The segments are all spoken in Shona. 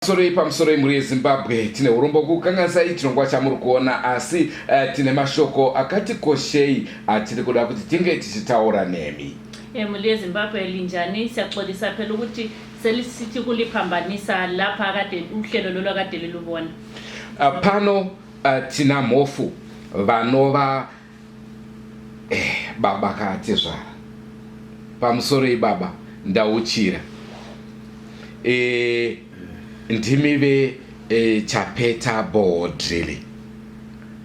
Pamusoro muri yeZimbabwe tine urombo kukanganisa chirongwa chamuri kuona asi tine mashoko akati koshei atiri kuda kuti tinge tichitaura nemi. Muri yeZimbabwe linjani siyaxolisa phela ukuthi selisithi kuliphambanisa lapha akade uhlelo lolwakade lilubona. Pano tina mhofu vanova baba katezvara. Pamusoro ibaba ndauchira. Ndimi vechapeta ball drilling,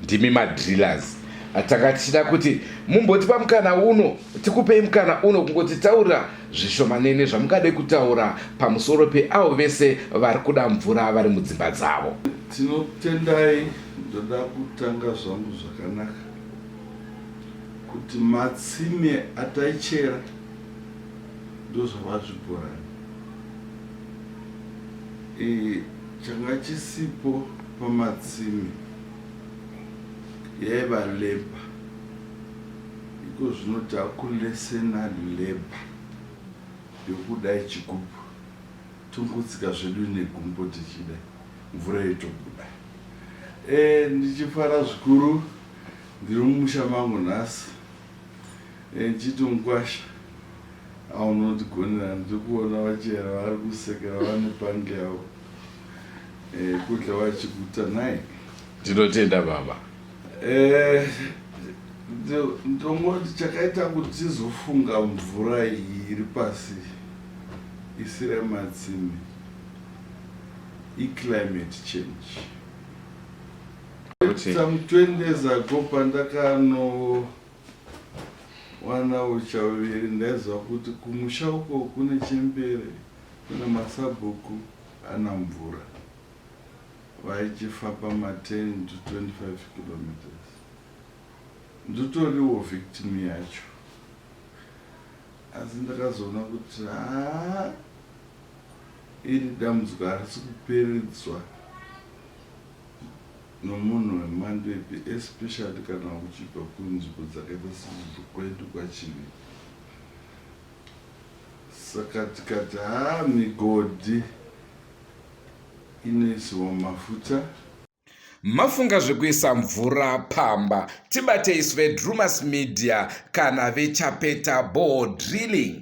ndimi madrillers. Takatida kuti mumbotipa mukana uno, tikupei mukana uno kungoti taura zvishomanene zvamungade kutaura pamusoro peavo vese vari kuda mvura vari mudzimba dzavo. Tinotendai ndoda kutanga zvangu zvakanaka kuti matsime ataichera ndozvavazvibhorani. Changa chisipo pamatsime yaiva leba, iko zvinoti akulesena leba yokudai chigubhu tongotsika zvedu negumbo tichida mvura itobuda. Ndichifara zvikuru ndiri mumusha mangu nhasi ndichiti mukwasha aunotigonera ndikuona vachera vari kusekera vane pange yavo kudya vachiguta nai. Ndinotenda baba. Ndongoti chakaita kuti tizofunga mvura iri pasi isiri matsime climate change. Some 20 years ago pandakano wana uchaviri ndaizwa kuti kumusha uko kune chembere kuna masabhuku ana mvura vaichifamba 10 to 25 kilometers. Nditoriwo victim yacho, asi ndakazoona kuti iri dambudziko harisi kuperidzwa nomunhu wemhando ipi, especially kana uchibva kunzvimbo dzakaita sekwedu kwaChivi. Saka tikati migodhi inoisiwa mafuta. Mafunga zvekuisa mvura pamba, tibate isu veDrewmas media kana vechapeta ball drilling.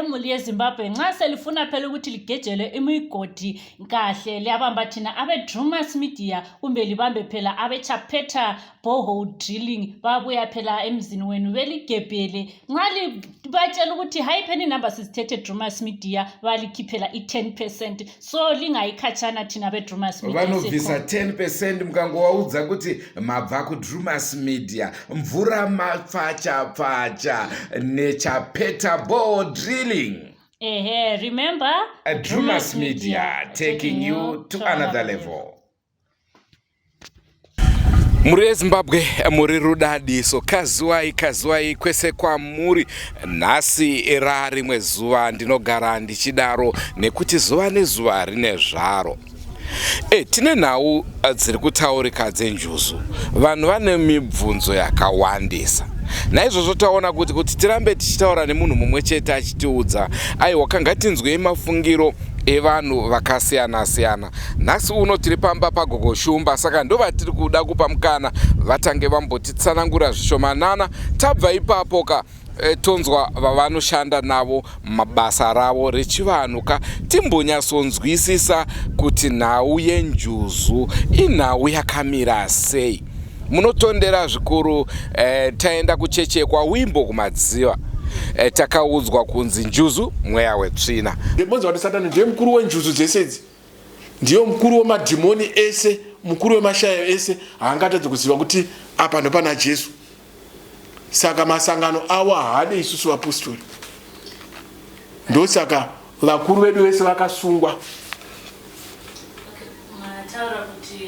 Muri yeZimbabwe nxa selifuna phela ukuthi ligejele imigodi kahle liyabamba thina abeDrewmas media kumbe libambe phela abechapeta borehole drilling babuya phela emzini wenu beligebhele nxa batshela ukuthi hayi phela inamba sizithethe Drewmas media balikhiphela i10%, so lingayikhatshana thina abeDrewmas media. Vanovisa 10% mukangovaudza kuti mabva kuDrewmas media, mvura mapfacha nechapeta ball drilling. Remember, Drewmas media taking you to another level. Muri yeZimbabwe muri rudadiso, kazuwai kwese kwamuri. Nhasi rimwe zuva ndinogara ndichidaro nekuti zuva nezuva rine zvaro. Tine nhau dziri kutaurika dzenjuzu. Vanhu vane mibvunzo yakawandisa. Naizvozvo taona kuti tirambe tichitaura nemunhu mumwe chete achitiudza aiwa kanga tinzwei mafungiro evanhu vakasiyana-siyana. Nhasi uno tiri pamba pagogoshumba, saka ndo vatiri kuda kupa mukana vatange vambotitsanangura zvishomanana. Tabva ipapo tonzwa vavanoshanda navo mabasa ravo rechivanhu timbonyatsonzwisisa kuti nhau yeNjuzu inhau yakamira sei. Munotondera zvikuru. Taenda kuchechekwa wimbo kumadziva. Takaudzwa kunzi Njuzu mweya wetsvina. Ndibonza kuti Satani ndiye mukuru wenjuzu dzese, ndiye mukuru wemadhimoni ese, mukuru wemashayo ese. Haangatadzi kuziva kuti apa ndopana Jesu. Saka masangano awo haade isusu vapostori. Ndosaka vakuru vedu vese vakasungwa. Mataura kuti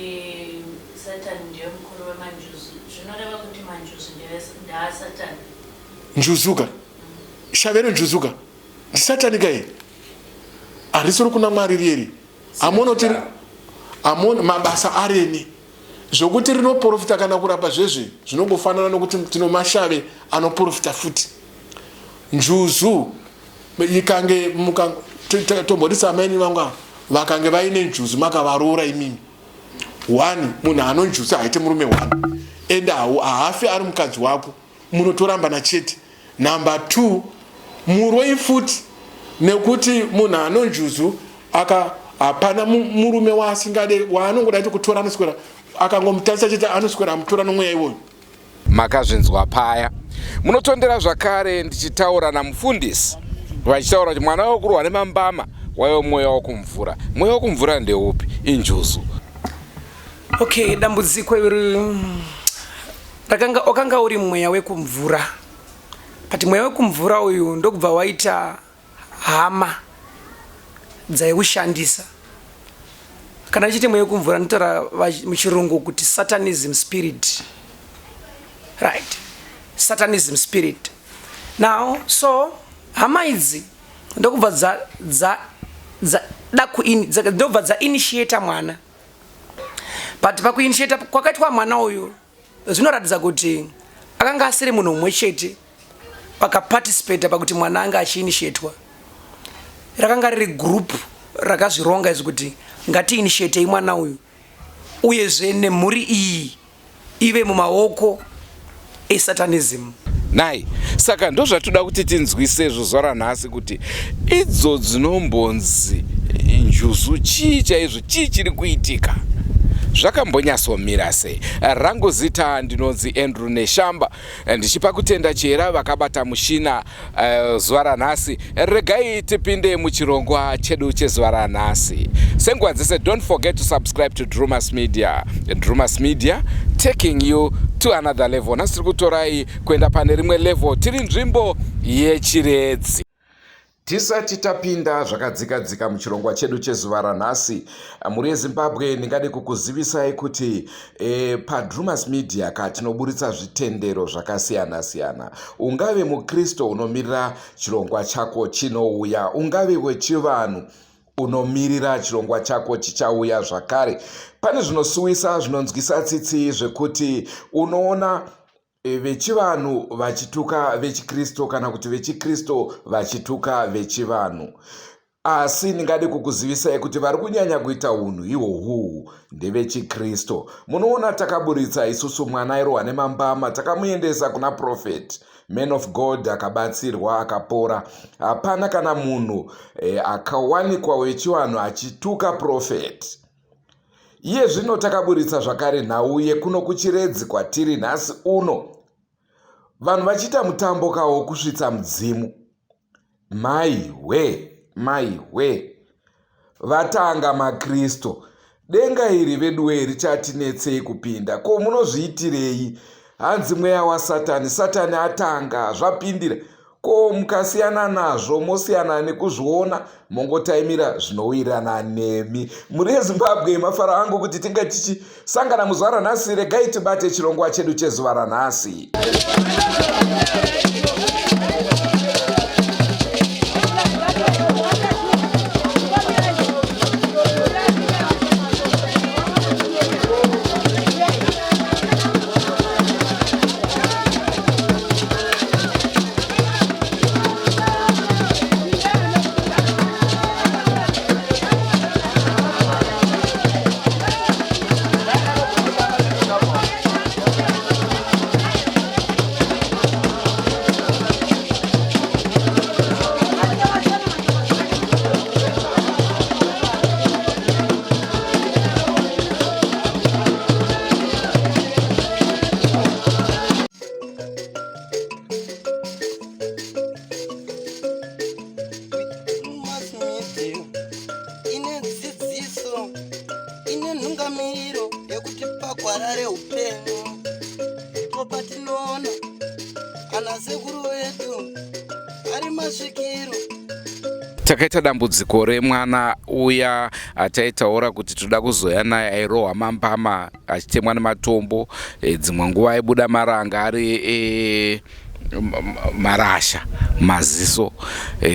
Satani ndiye mukuru wemanjuzu, zvinoreva kuti manjuzu ndeaSatani. Njuzuka shavero njuzuka ndi Satani kaye arisoro kuna Mwari riri amonoti amon mabasa areni zvokuti rinoprofita kana kurapa zvezve zvinongofanana nokuti tino mashave anoprofita futi. Njuzu ikange tombodisa ameni vanga vakange vaine njuzu makavaroora imimi. 1 munhu anonjuzu haite murume 1 ende haafi ari mukadzi wako, munotorambana chete. Number 2, muroi futi nekuti munhu anonjuzu hapana murume waasingade waanongoda kutora anoswera akangomutarisa chete anoswera amutora nomweya iwoyo. Makazvinzwa paya. Munotondera zvakare ndichitaura namufundisi vachitaura kuti mwana wokurwa nemambama waiwe mweya wokumvura. Mweya wokumvura ndeupi? Injuzu. Okay, dambudziko iri wakanga uri mweya wekumvura. Pati mweya wekumvura uyu ndokubva waita hama dzaiushandisa. Kana chiti mweya wekumvura notaura muchirungu kuti satanism spirit. Right. Satanism spirit. Now, so hama idzi ndokubva ndokubva dzainitiata mwana. But pakuinitiata kwakaitwa mwana uyu zvinoratidza kuti akanga asiri munhu umwe chete vakaparticipate pakuti mwana anga achiinitiatwa. Rakanga riri group rakazvironga izvi kuti ngatiinitiatei mwana uyu uyezve nemhuri iyi ive mumaoko esatanism. Nai, saka ndo zvatoda kuti tinzwise zuva ranhasi kuti idzo dzinombonzi njuzu chii chaizvo chii chiri kuitika. Zvakambonyatsomira sei? Rangu zita ndinonzi Andrew Neshamba, ndichipa kutenda chera vakabata mushina zuva ranhasi. Regai tipinde muchirongwa chedu chezuva ranhasi. Senguva dzese, don't forget to subscribe to Drewmas Media. Drewmas Media taking you to another level. Nasi tiri kutorai kuenda pane rimwe level, tiri nzvimbo yechiredzi. Tisati tapinda zvakadzika muchirongwa chedu chezuva ranhasi, muri yeZimbabwe ndingade kukuzivisai kuti paDrewmas Media tinoburitsa zvitendero zvakasiyana-siyana. Ungave mukristo unomirira chirongwa chako chinouya, ungave wechivanhu unomirira chirongwa chako chichauya zvakare. Pane zvinosuwisa zvinonzwisa tsitsi zvekuti unoona vechivanhu vachituka vechikristo kana kuti vechikristo vachituka vechivanhu. Asi ndingade kukuzivisai kuti vari kunyanya kuita unhu ihwohwu ndevechikristo. Munoona takaburitsa isusu mwana airohwa nemambama, takamuendesa kuna prophet, man of God, akabatsirwa akapora. Hapana kana munhu akawanikwa wechivanhu achituka prophet. Iye zvino takaburitsa zvakare nhau yekuno kuchiredzi kwatiri nhasi uno. Vanhu vachiita mutambo kawo kusvitsa mudzimu. Maiwe. Vatanga makristo. Denga iri veduwe richatinetsei kupinda. Ko munozviitirei? Hanzi mweya wasatani. Satani atanga zvapindira. Ko mukasiyana nazvo, mosiyana nekuzviona, mongotaimira zvinowirirana nemi. Muri yeZimbabwe mafara angu kuti tinge tichisangana muzuva ranhasi. Regai tibate chirongwa chedu chezuva ranhasi. Takaita dambudziko remwana uya ataitaura kuti toda kuzoya naye airohwa mambama achitemwa nematombo. Dzimwe nguva aibuda maranga ari marasha maziso.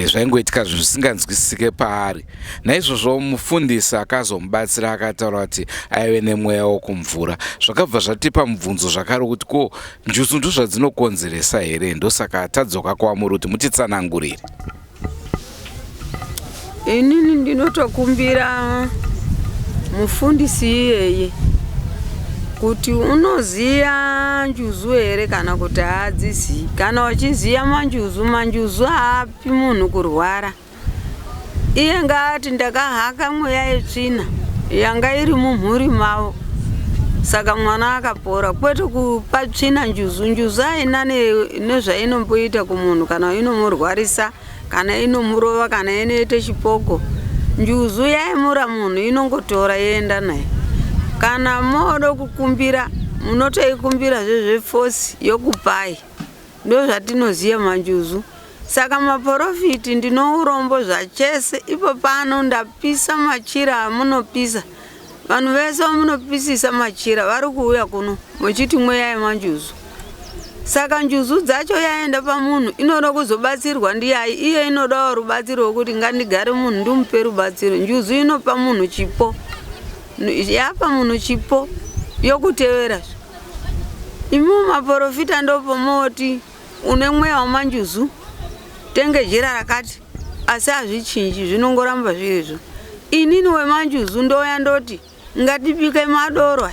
Zvaingoitika zvinhu zvisinganzwisisike paari. Naizvozvo mufundisi akazomubatsira akataura kuti aive nemweya wokumvura. Zvakabva zvatipa mubvunzo zvakare kuti ko njuzu ndozvadzinokonzeresa here? Ndosaka tadzoka kwamuri kuti mutitsanangurire. Inini ndinotokumbira mufundisi iyeye kuti unoziya njuzu here kana kuti hadziziyi. Kana uchiziya manjuzu haapi munhu kurwara. Iye ngaati ndakahaka mweya yetsvina yanga iri mumhuri mavo, saka mwana akapora. Kwete kupa tsvina njuzu haina nezvainomboita kumunhu, kana inomurwarisa, kana inomurova, kana inoite chipoko. Njuzu yaimura munhu inongotora yenda naye. Kana modo kukumbira munotoikumbira zvefosi yokupai. Ndo zvatinoziya manjuzu. Saka maprofiti ndinourombo zvachese. Ipo pano ndapisa machira amunopisa. Vanhu vese vamunopisisa machira vari kuuya kuno muchiti mweya yemanjuzu. Saka njuzu dzacho yaenda pamunhu inoda kuzobatsirwa ndiyai. Iye inodawo rubatsiro rwokuti ngandigare munhu ndimupe rubatsiro. Njuzu inopa munhu chipo. Yapa munhu chipo yokutevera. Imu maprofita ndopo moti une mweya wamanjuzu tenge jira rakati, asi hazvichinji, zvinongoramba zvirizvo. Inini wemanjuzu ndoya ndoti ngatipike madoro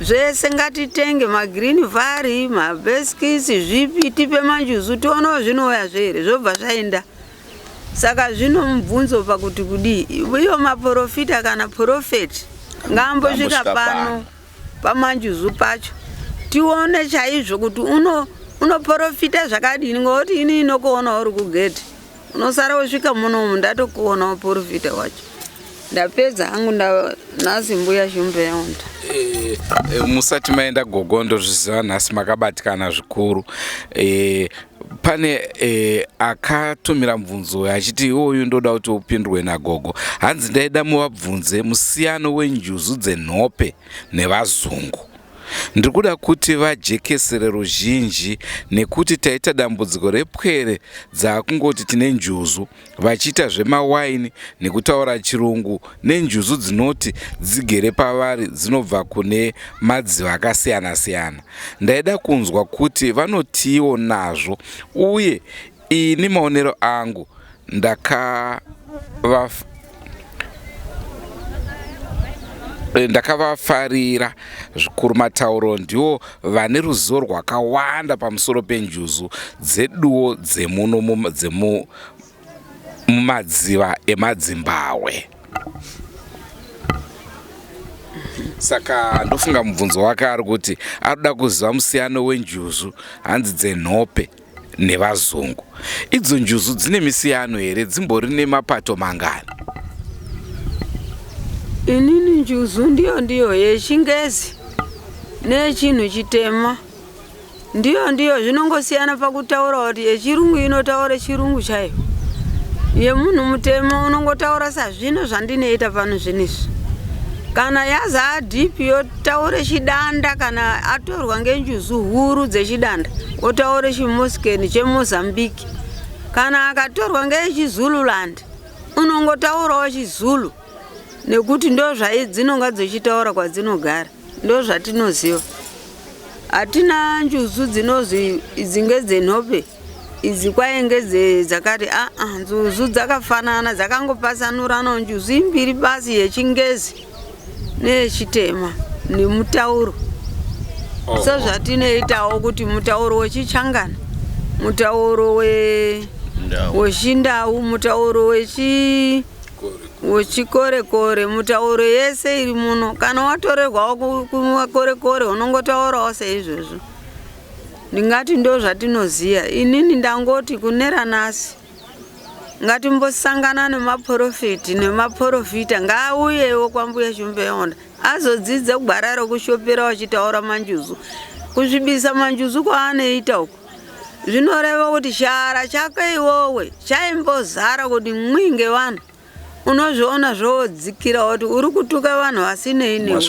zvese, ngatitenge magreen vari, mabeskisi, zvipi, tipe manjuzu tionawo zvinoya zvere, zvobva zvaenda. Saka zvino mubvunzo pakuti kudii, iyo maprofita kana profeti ngambosvika pano pamanjuzu pacho tione chaizvo kuti unoprofita zvakadini, ngokuti ini inokuona uri kugedhi unosara usvika munomu ndatokuona uprofita wacho. Ndapedza hangu nhasi mbuya shumbe yaunda. Musati maenda gogo ndozviziva nhasi makabatikana zvikuru. Pane akatumira mubvunzo achiti iwoyu ndoda kuti upindurwe nagogo. Hanzi ndaida muvabvunze musiyano wenjuzu dzenhope nevazungu. Ndikuda kuti vajekesere ruzhinji nekuti taita dambudziko repwere dzakungoti tine njuzu vachiita zvemawaini nekutaura chirungu nenjuzu dzinoti dzigere pavari dzinobva kune madziva akasiyana siyana. Ndaida kunzwa kuti vanotiwo nazvo, uye ini maonero angu ndakavafarira zvikuru. Matauro ndiwo vane ruzivo rwakawanda pamusoro penjuzu dzeduwo mumadziva emadzimbabwe. Saka ndofunga mubvunzo wake ari kuti arikuda kuziva musiyano wenjuzu hanzi dzenhope nevazungu. Idzo njuzu dzine misiyano here? Dzimbori nemapato mangani? Inini njuzu ndiyo yechingezi nechinhu chitema ndiyo zvinongosiyana pakutaura kuti yechirungu inotaura chirungu chayo, yemunhu mutema unongotaura sazvino zvandinoita pano zvinizvi. Kana yaza adhipi yotaure chidanda, kana atorwa ngenjuzu huru dzechidanda otaure chimoskeni chemozambiki. Kana akatorwa ngechizululand unongotaurawo chizulu, nekuti ndo dzinonga dzichitaura kwadzinogara, ndo zvatinoziva. Hatina njuzu dzinozi idzinge dzenhope idzi kwaenge dzakati njuzu dzakafanana, dzakangopasanurana njuzu imbiri basi, yechingezi neyechitema nemutauro. So zvatinoitawo kuti mutauro wechichangana, mutauro wechindau, mutauro wechikorekore, mutauro yese iri muno. Kana watorerwawo kumakorekore unongotaurawo seizvozvo. Ndingati ndo zvatinoziya. Inini ndangoti kunera nasi ngatimbosangana nemaprofiti nemaprofita ngauyewo kwambuya shumbe yaunda azodzidza kugara rokushopera wachitaura manjuzu. Kuzvibisa manjuzu kwaanoita uko zvinoreva kuti shara chake iwowe chaimbozara kuti mwinge vanhu. Unozviona zvodzikira kuti uri kutuka vanhu vasinei newe.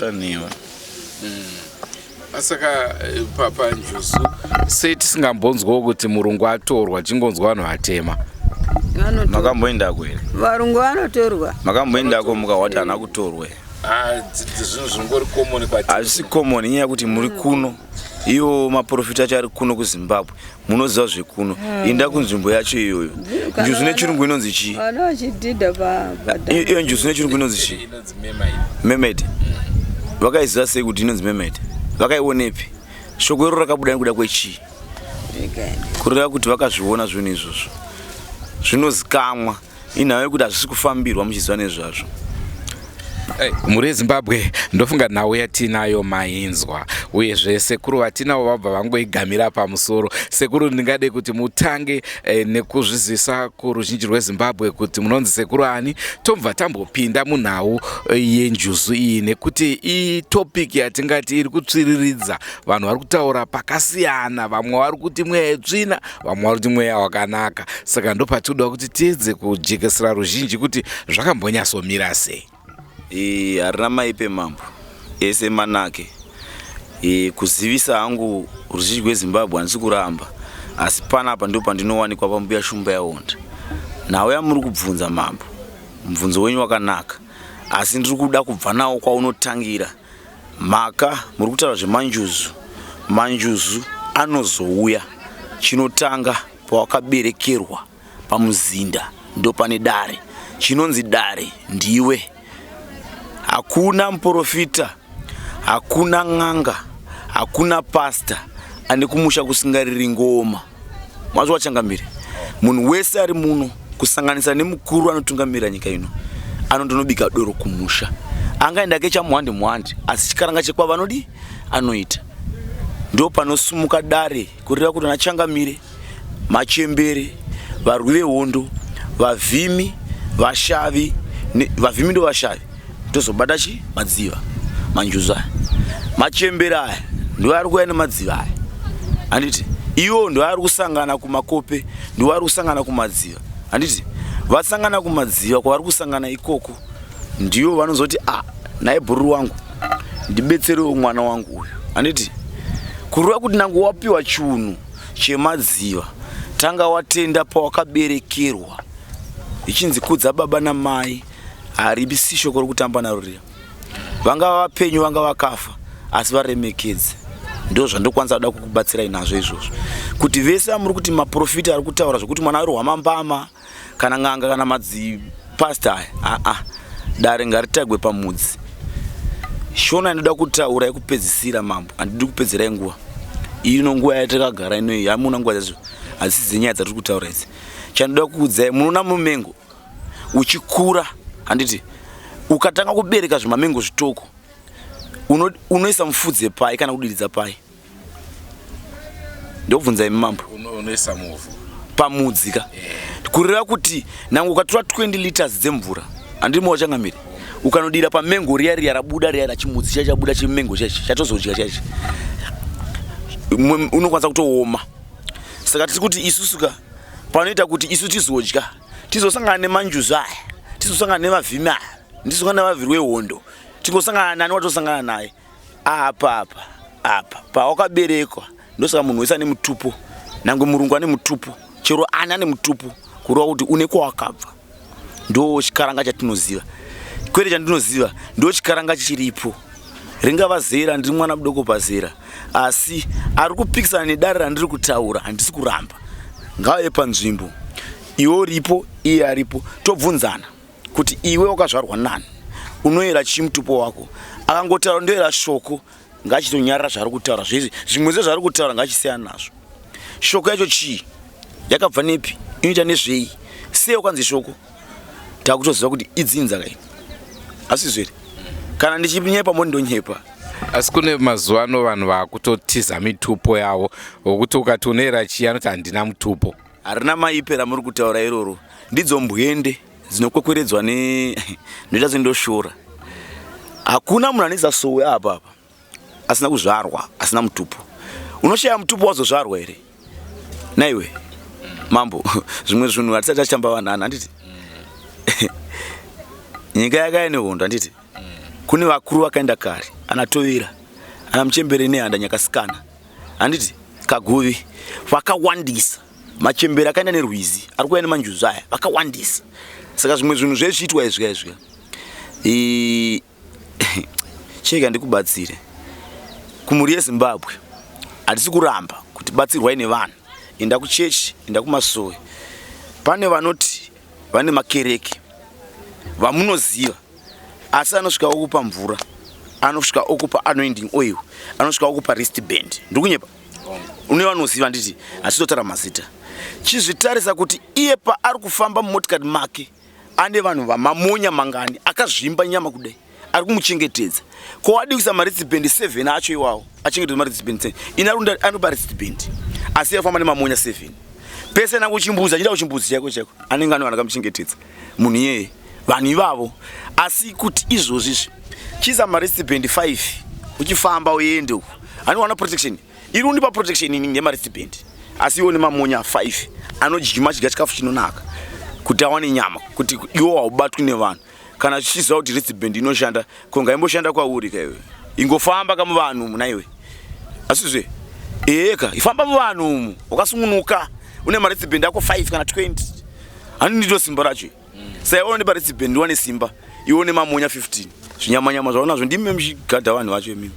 Saka papa njuzu sei tisingambonzwawo kuti murungu atorwa, chingonzwa vanhu vatema? Makamboenda kwere? Varungu vanotorwa. Makamboendako mukawati hana kutorwe? zvinhu zvingori common kwati hazvisi common inyaya yekuti muri kuno iwo maprofita acho ari kuno kuZimbabwe munoziva zvekuno inda kunzvimbo yacho iyoyo njuzu nechirungu inonzi chii iyo njuzu nechirungu inonzi chii mermaid vakaiziva sei kuti inonzi mermaid vakaionepi shoko iro rakabuda nekuda kwechii kureva kuti vakazviona zvinhu izvozvo zvinozikamwa inhau yekuti hazvisi kufambirwa muchiziva nezvazvo. muri Zimbabwe ndofunga nhau yatinayo mainzwa uyezve sekuru vatinawo vabva vangoigamira pamusoro. Sekuru ndingade kuti mutange nekuzvizisa kuruzhinji rweZimbabwe kuti munonzi sekuru ani tobva tambopinda munhau yenjuzu iyi nekuti topic yatingati iri kutsviriridza vanhu vari kutaura pakasiyana, vamwe vari kuti mweya yetsvina, vamwe vari kuti mweya wakanaka. Saka ndopatinoda kuti tiedze kujekesera ruzhinji kuti zvakambonyatsomira sei. Harina maipe mambo ese manake kuzivisa hangu ruzhinji rweZimbabwe handisi kuramba, asi panapa ndipo pandinowanikwa pambuya shumba yaonda. Nhau yamuri kubvunza mambo, mubvunzo wenyu wakanaka, asi ndiri kuda kubva nawo kwaunotangira. Maka muri kutaura zvemanjuzu. Manjuzu anozouya chinotanga pawakaberekerwa pamuzinda, ndo pane dare. Chinonzi dare ndiwe. Hakuna muprofita, hakuna ng'anga, hakuna pasta ane kumusha kusingariri ngoma. Mwazo wachangamire. Munhu wese ari muno kusanganisa nemukuru anotungamira nyika ino anondonobika doro kumusha. Angaenda kechamuhande muhande, asi chikaranga chekwa vanodi anoita. Ndo panosumuka dare kureva kuti anachangamire, machembere, varwi vehondo, vavhimi, vashavi, vavhimi ndo vashavi. Tozobata chi madziva manjuzu aya, machembere aya ndo ari kuya nemadziva aya. Handiti iwo ndo ari kusangana kumakope, ndo ari kusangana kumadziva. Handiti vasangana kumadziva kwavari kusangana ikoko ndiyo vanozoti naye bhururu wangu ndibetserewo mwana wangu uyu. Handiti kureva kuti nangu wapiwa chiunhu chemadziva, tanga watenda pawakaberekerwa. Ichinzi kudza baba namai haribi shoko rokutamba naro riya. Vanga vapenyu, vanga vakafa, asi varemekedze. Ndo zvandokwanisa kuda kukubatsirai nazvo izvozvo. Kuti vese muri kuti maprofita ari kutaura zvokuti mwana ari wamambama kana ng'anga kana madzipasta aya, dare ngaritagwe pamudzi. Shona inoda kutaura yekupedzisira mambo, handidi kupedzerai nguva. Ino nguva yatakagara inoyi hamuna nguva dzacho, asi dzenyaya dzatiri kutaura idzi. Chandoda kukuudzai, munoona mumengo uchikura, handiti ukatanga kubereka zvimamengo zvitoko unoisa mufudze pai kana kudiridza pai? Ndobvunzai mambo. Unoisa muvhu pamudzi ka kureva kuti nangu ukatora 20 liters dzemvura, handiti mawachangamire, ukanodira pamengo riya riya rabuda riya rachimudzi chabuda chimengo chachi chatozodya chachi, unokwanisa kutooma. Saka tiri kuti isusuka panoita kuti isu tizodya, tizosangana nemanjuzu aya, tizosangana nevavhimi aya, ndizosangana nevavirwe hondo, tingosangana nani watosangana naye apa pawakaberekwa. Ndosaka munhu wese ane mutupo, nange murungu ane mutupo, chero ani ane mutupo, kureva kuti une kwawakabva. Ndo chikaranga chatinoziva. Kwete chandinoziva ndo chikaranga chiripo. Ringava zera, ndiri mwana mudoko pazera, asi ari kupikisana nedare randiri kutaura, handisi kuramba. Ngave panzvimbo, iwe uripo, iye aripo, tobvunzana kuti iwe wakazvarwa nani, unoyera chii mutupo wako. Akangotaura ndoyera shoko, ngachitonyarara zvari kutaura. Zvimwe zvezvari kutaura ngachisiyana nazvo. Shoko yacho chii, yakabva nepi, inoita nezvei, sei ukanzi shoko, takutoziva kuti idzinza kai. Asi zviri kana ndichipinyepa mondonyepa. Asi kune mazuva ano vanhu vakutotiza mitupo yavo, wokuti ukati unoyera chii anoti handina mutupo. Harina maipe ramuri kutaura iroro, ndidzo mbwende dzinokwekweredzwa ndoita zindoshora. Hakuna munhu aneza sowe apa asina kuzvarwa, asina mutupo. Unoshaya mutupo wazozvarwa here? Naiwe mambo, zvimwe zvinhu hatisati tachamba vanhana, handiti nyika yakaine hondo, handiti kune vakuru vakaenda kare, ana Tovera, ana Muchembere nehanda Nyakasikana, handiti Kaguvi, vakawandisa. Machembere akaenda nerwizi, ari kuya nemanjuzu aya, vakawandisa. Saka zvimwe zvinhu zvezviitwa izvika cheka ndikubatsire kumhuri yeZimbabwe. Hatisi kuramba kuti batsirwai nevanhu. Enda kuchechi, enda kumasowe. Pane vanoti vane makereke vamunoziva asi anosvika okupa mvura, anosvika okupa anointing oil, anosvika okupa wristband. Ndikunyepa une vanoziva nditi asitotara mazita. Chizvitarisa kuti iye paari kufamba mumotikari make ane vanhu vamamonya mangani akazvimba nyama kudai ari kumuchengetedza. Ko adikisa wristband 7 acho iwawo achengetedza wristband 10 ina anopa wristband asi afamba nemamonya 7 pese nangu chimbuzi achida kuchimbuzi chako chako anenge ane vanhu vakamuchengetedza munhu iyeye vanhu ivavo. Asi kuti izvozvi chiza wristband 5 uchifamba uende uku anowana protection iri unipa protection ngemaristband asi iwo nemamonya 5 anodyima chidya chikafu chinonaka kuti awane nyama kuti iwo haubatwi nevanhu. Kana chichiziva kuti wristband inoshanda konga imboshanda kwauri kaiwe ingofamba kamuvanhu muna iwe asizve eka ifamba muvanhu umu ukasungunuka une wristband yako 5 kana 20 hani ndito simba racho. Sai one wristband wane simba ione mamonya 15 zvinyamanyama zvaonazvo ndime mchigadha vanhu vacho mimi.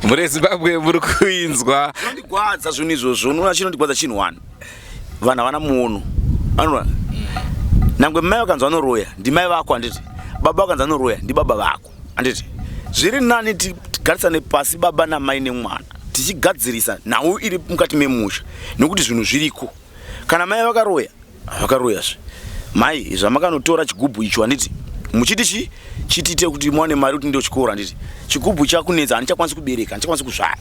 Muri Zimbabwe muri kuinzwa ndigwadza zvinhu izvozvo unoona chinondigwadza chinhu 1 vanhu havana muono anona nangwe mai vakanzi vanoroya ndimai vako handiti, baba vakanzi vanoroya ndibaba vako handiti. Zviri nani tigarisane pasi baba namai nemwana tichigadzirisa nhau iri mukati memusha nekuti zvinhu zviriko. Kana mai vakaroya vakaroyazve mai zvamakanotora chigubhu icho handiti muchiti chitite kuti muwane mari kuti ndio chikora handiti chigubhu chakunetsa handichakwanisi kubereka handichakwanisi kuzvara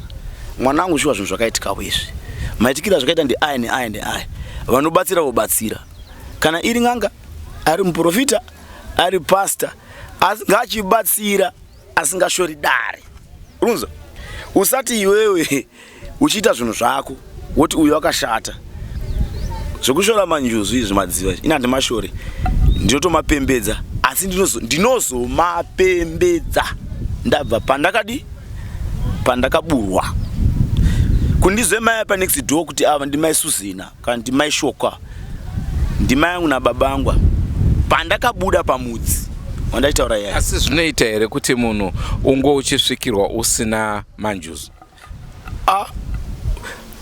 mwanangu zviwa zvinhu zvakaitika wezve maitikira zvakaita ndiaya neaya neaya vanobatsira vobatsira. Kana iri ng'anga ari muprofita ari pasta ngachibatsira asingashori dare unza usati iwewe uchiita zvinhu zvako woti uyo akashata zvokushora manjuzu izvi madziva ina ndimashore ndinotomapembedza asi ndinozomapembedza ndabva pandakaburwa kundizve mai pa next door kuti ava ndimai Suzina kana ndimai Shoka ndimai yangu nababa angu pandakabuda pamudzi wandaitaura yaya. Asi zvinoita here kuti munhu ungo uchisvikirwa usina manjuzu?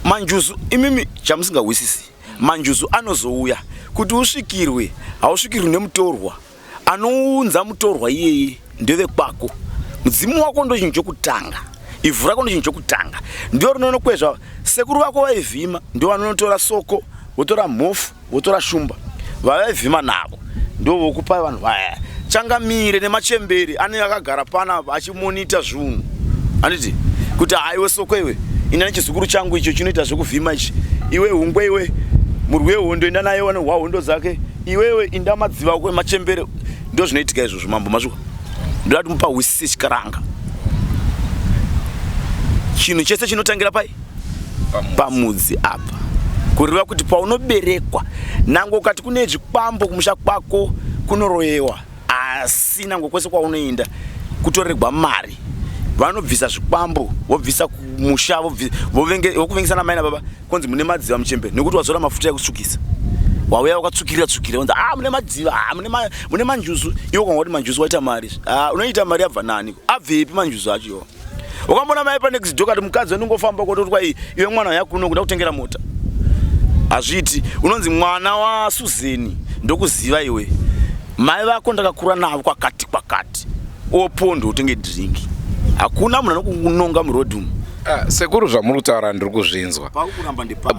Manjuzu imimi chamusingahwisisi manjuzu anozouya kuti usvikirwe hausvikirwi nemutorwa anounza mutorwa iyeye ndeve kwako mudzimu wako ndo chinhu chokutanga ivhu rako ndo chinhu chokutanga ndio rinonokwezva sekuru vako vaivhima ndio vanonotora soko votora mhofu votora shumba vavaivhima navo ndio vokupa vanhu vaya changamire nemachembere anenge akagara pana achimonita zvinhu handiti kuti haiwe soko iwe ina nechizukuru changu icho chinoita zvekuvhima ichi iwe hungwe iwe murwi wehondo enda naye wane hwahondo dzake iwewe inda madziva ako emachembere ndio zvinoitika izvozvo mambo mazviko ndoda kuti mupa hwisise chikaranga chinhu chese chinotangira pai pamudzi apa kureva kuti paunoberekwa nango ukati kune zvikwambo kumusha kwako kunoroyewa asi nango kwese kwaunoenda kutoregwa mari vanobvisa zvikwambo vobvisa kumusha vokuvengesana mai nababa konzi mune madziva muchembere nekuti wazora mafuta ekutsvukisa wauya wakatsvukira onzi mune madziva mune manjuzu iwo kwanga kuti manjuzu waita mari unoita mari abva nani abvepi manjuzu acho iwo ukambona mai pa next door kati mukadzi unongofamba kototi kwai iwe mwana yakuno kuda kutengera mota hazviti unonzi mwana waSuzeni ndokuziva iwe mai vako ndakakura navo kwakati opondo utenge dringi hakuna munhu anokunonga murodhi umu. Sekuru zvamuri kutaura ndiri kuzvinzwa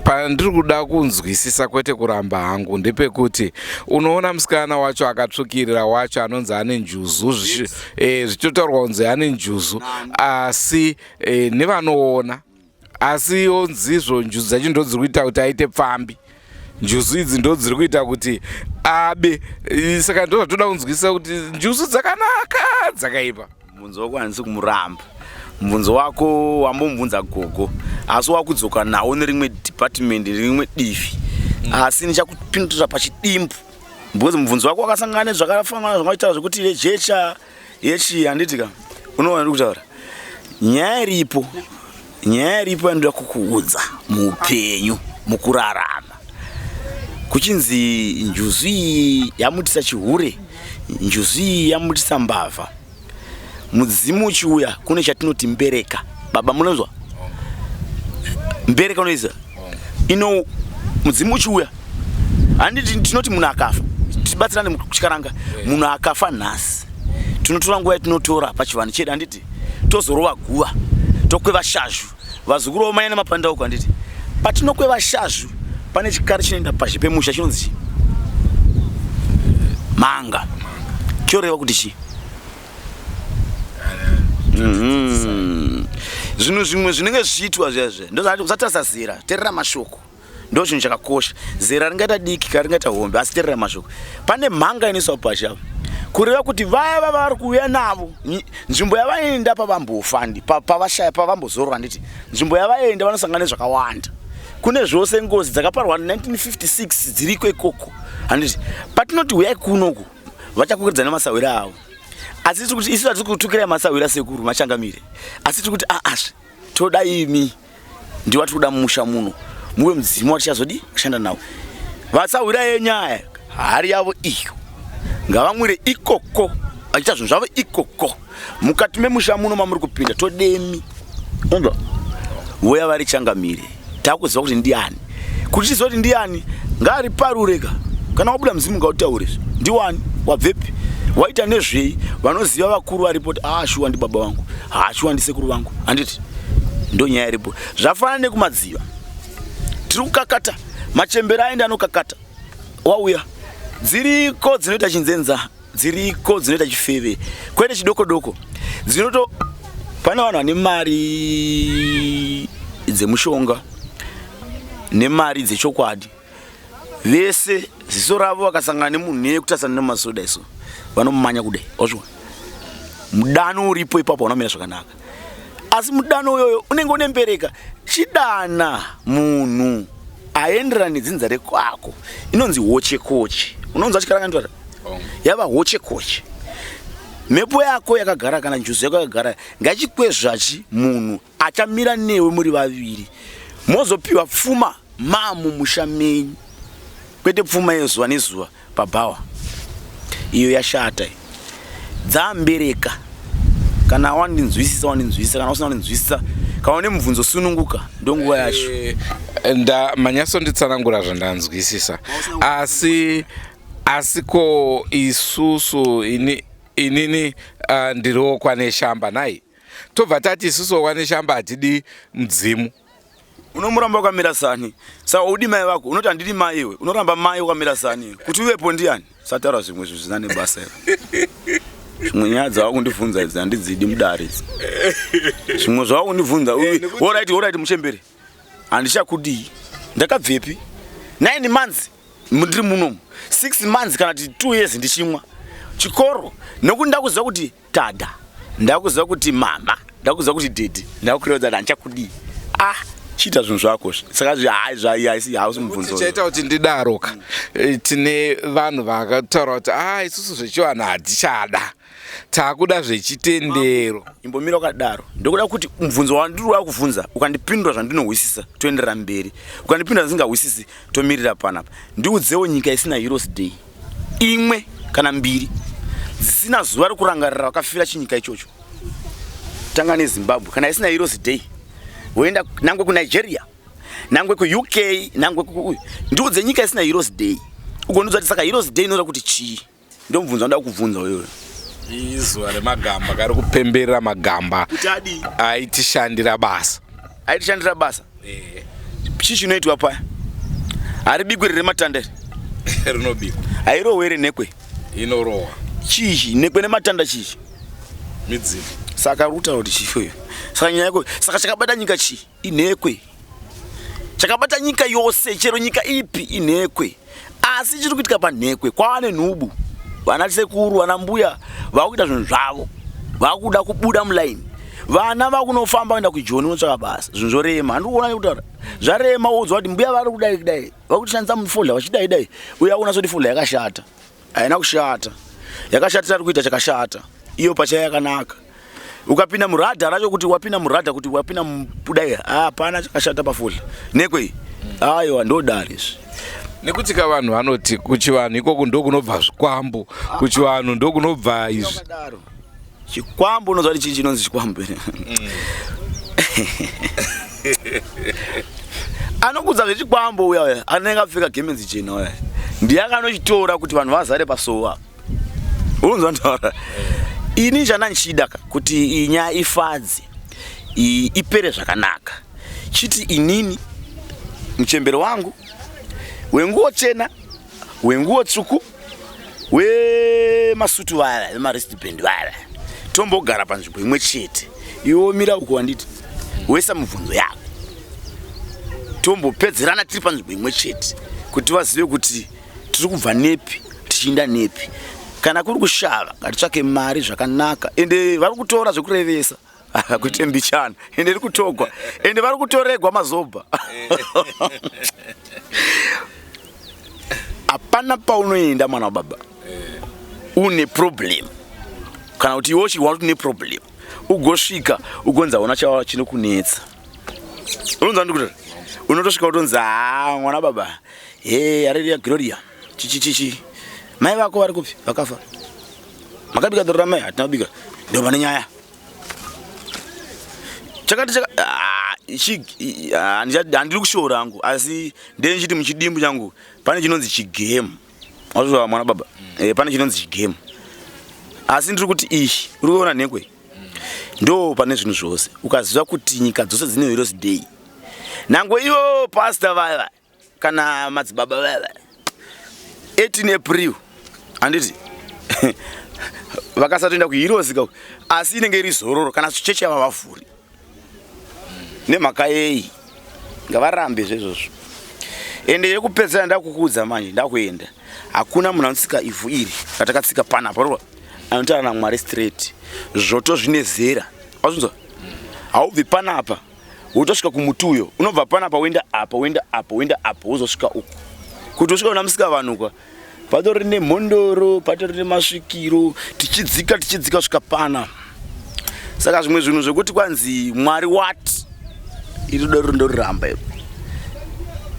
pandiri kuda kunzwisisa kwete kuramba hangu ndepekuti unoona musikana wacho akatsvukirira wacho anonzi ane njuzu zvichitaurwa kunzi ane njuzu asi nevanoona asi onzi izvo njuzu dzacho ndo dziri kuita kuti aite pfambi njuzu idzi ndo dziri kuita kuti abe saka ndo zvatoda kunzwisisa kuti njuzu dzakanaka dzakaipa. Mubvunzo wako handisi kumuramba mubvunzo wako wambomubvunza gogo asi wakudzoka nawo nerimwe department rimwe divi asi nichakupindura pachidimbu because mubvunzo wako wakasangana nezvakafanana zvakaita zvekuti jecha yechi handitika unoona ndiri kutaura nyaya iripo yandinoda kukuudza muupenyu mukurarama kuchinzi njuzu iyi yamutisa chihure njuzu iyi yamutisa mbavha mudzimu uchiuya kune chatinoti mbereka. Baba munozwa? Mbereka unoiza? Ino mudzimu uchiuya. Handiti tinoti munhu akafa. Tibatsirane kuchikaranga. Munhu akafa nhasi. Tinotora nguva yatinotora pachivanhu chedu handiti. Tozorova guva. Tokweva shazhu. Vazukuru vomanya nemapandauko handiti. Patinokweva shazhu pane chikari chinoenda pazhe pemusha chinonzi chi? Manga. Chioreva kuti chi? Zvinhu zvimwe zvinenge zviitwa zvezve ndozvati usatarisa zera, teerera mashoko. Ndo chinhu chakakosha. Zera ringaita diki kana ringaita hombe asi teerera mashoko. Pane mhanga inoiswa pazhe kureva kuti vaya vari kuuya navo nzvimbo yavaenda pavambofandi pavashaya pavambozorwa handiti nzvimbo yavaenda vanosangana zvakawanda. Kune zvose ngozi dzakaparwa 1956 dziriko ikoko handiti patinoti uyai kunoku vachakwekweredzana nemasawira avo. Asi tiri kuti isu hatisi kutukira masawira sekuru machangamire. Asi tiri kuti asve toda imi ndiwo tirikuda mumusha muno muwe mudzimu watichazodi kushanda nawo. Vasawira yenyaya hari yavo iyo ngavamwire ikoko vachiita zvinhu zvavo ikoko mukati memusha muno mamuri kupinda todemi onzwa voya vari changamire takuziva kuti ndiani kuti tiziva kuti ndiani ngaariparureka kana wabuda muzimu ngautaure ndiwani wabvepi waita nezvei vanoziva vakuru varipo shuwa ndi baba vangu shuwa ndi sekuru vangu handiti ndo nyaya iripo. Zvafanana nekumadziva tiri kukakata machembera aenda anokakata wauya dziriko dzinoita chinzenza dziriko dzinoita chifeve kwete chidoko doko dzinoto pane vanhu vane mari dzemushonga nemari dzechokwadi vese ziso ravo vakasangana nemunhu nekutasana nemasoda iso vanomumanya kudai ozvo mudano uripo ipapo unomira zvakanaka. Asi mudano uyoyo unenge unembereka chidana munhu aenderana nedzinza rekwako inonzi hoche koche. Unonzi chikaranga ndwara yava hoche koche. Mhepo yako yakagara kana njuzu yako yakagara ngachikwezvachi munhu achamira newe muri vaviri mozopiwa pfuma mamu mushamenyi kwete pfuma yezuva nezuva pabhawa iyo yashata dzambereka. Kana wandinzwisisa kana usina kundinzwisisa kana une mubvunzo sununguka ndonguva yacho. Manyasonditsanangura zvandanzwisisa asi ko isusu inini ndiriwo kwane shamba nai tobva tati isusu kwane shamba hatidi mudzimu. Unomuramba ukamira sani saka udi mai vako unoti handidi mai iwe unoramba mai ukamira sani kuti uvepo ndiani sataura zvimwe zvisina nebasa zvimwe nyaya dzava kundibvunza idzi handidzidi mudare idzi zvimwe zvava kundibvunza oraiti muchembere handichakudii ndakabvepi 9 months ndiri munomu 6 months kana kuti 2 years ndichimwa chikoro nokuti ndakuziva kuti tada ndakuziva kuti mama ndakuziva kuti dedi ndakukurevedza kuti handichakudii chiita zvinhu zvako saka zvaisi hausi mubvunzo chaita kuti ndidaroka tine vanhu vakataura kuti isusu zvechivanhu hatichada takuda zvechitendero. Imbomira wakadaro ndokuda kuti mubvunzo wandiri wakuvhunza ukandipindura zvandinohwisisa toenderera mberi ukandipindura zvisingahwisisi tomirira panapa. Ndiudzewo nyika isina Heroes Day imwe kana mbiri dzisina zuva rekurangarira wakafira chinyika ichocho. Tanga neZimbabwe kana isina Heroes Day woenda nangwe kuNigeria nangwe kuUK nangwe ndiudze nyika isina Heroes Day ugonudza kuti saka Heroes Day inoda kuti chii. Ndo mubvunzo wanda kuvhunza wewe. Izuva remagamba kari kupemberera magamba aitishandira basa chii chinoitwa paya haribikwe rematanda rinobikwa hairohwe renekwe inorohwa chii nekwe nematanda chii midzimu saka rutaura kuti chifoyo saka nyaya yako saka chakabata nyika chii inekwe chakabata nyika yose chero nyika ipi inekwe asi chiri kuitika panhekwe kwaane nhubu vana sekuru vana mbuya vakuita zvinhu zvavo vakuda kubuda mulaini vana vakunofamba kuenda kujoni unotsvaka basa zvinhu zvorema handikuona kutaura zvarema wodzwa kuti mbuya vari kudai kudai vakutishandisa mufodha vachidai dai uya unasoti fodha yakashata haina kushata yakashatira ari kuita chakashata iyo pachayo yakanaka ukapinda muradha racho kuti wapinda muradha kuti wapinda mudai hapana chakashata pafodha nekwei aiwa ndodari izvi nekuti vanhu vanoti kuchivanhu ikoko ndokunobva zvikwambo kuchivanhu ndokunobva izvi chikwambo unozwa kuti chii chinonzi chikwambo anokudza zvechikwambo uya anenge apfeka gemenzi chena uya ndiye akanochitora kuti vanhu vazare pasowa unonzwa ntaura ini chandanchida kuti iyi nyaya ifadze ipere zvakanaka chiti inini muchembero wangu wenguo chena wenguo tsvuku wemasutu vaya vemarestband vaya tombogara panzvimbo imwe chete iwo mira uko wanditi wesa mibvunzo yako tombopedzerana tiri panzvimbo imwe chete kuti vazive kuti tiri kubva nepi tichiinda nepi kana kuri kushava ngatitsvake mari zvakanaka ende vari kutora zvekurevesa kuti mbichana ende iri kutogwa ende vari kutoregwa mazobha hapana paunoenda mwana wababa une problem kana kuti iwo chiwana kuti une problem ugosvika ugonza una chawa chinokunetsa unonzwa ndikuti unotosvika utonzi mwana baba aririya gloria chichichichi mai vako vari kupi vakafa makabika doro ramai hatina kubika ndio pane nyaya chakati handiri kushora hangu asi ndechiti muchidimbu changu pane chinonzi chigame wazviziva mwana baba pane chinonzi chigame asi ndiri kuti ishi uri kuona nhekwe ndo pane zvinhu zvose ukaziva kuti nyika dzose dzine heroes day nangwe ivo pasta vaya kana madzibaba vaya 18 April handiti vakasatoenda kuheroes ka asi inenge iri zororo kana chechi yava vavhuri nemhaka yeyi ngavarambe zvezvozvo ende yekupedzera ndakukudza manje ndakuenda hakuna munhu anotsika ivhu iri ratakatsika panapa anotaura naMwari straight zvoto zvine zera wazvinzwa haubvi panapa wotosvika kumuti uyo unobva panapa woenda apa woenda apa woenda apa wozosvika uku kuti usvika kuna musika vanhu kwa patori nemhondoro patori nemasvikiro tichidzika kusvika pana saka zvimwe zvinhu zvekuti kwanzi Mwari what iri ndoramba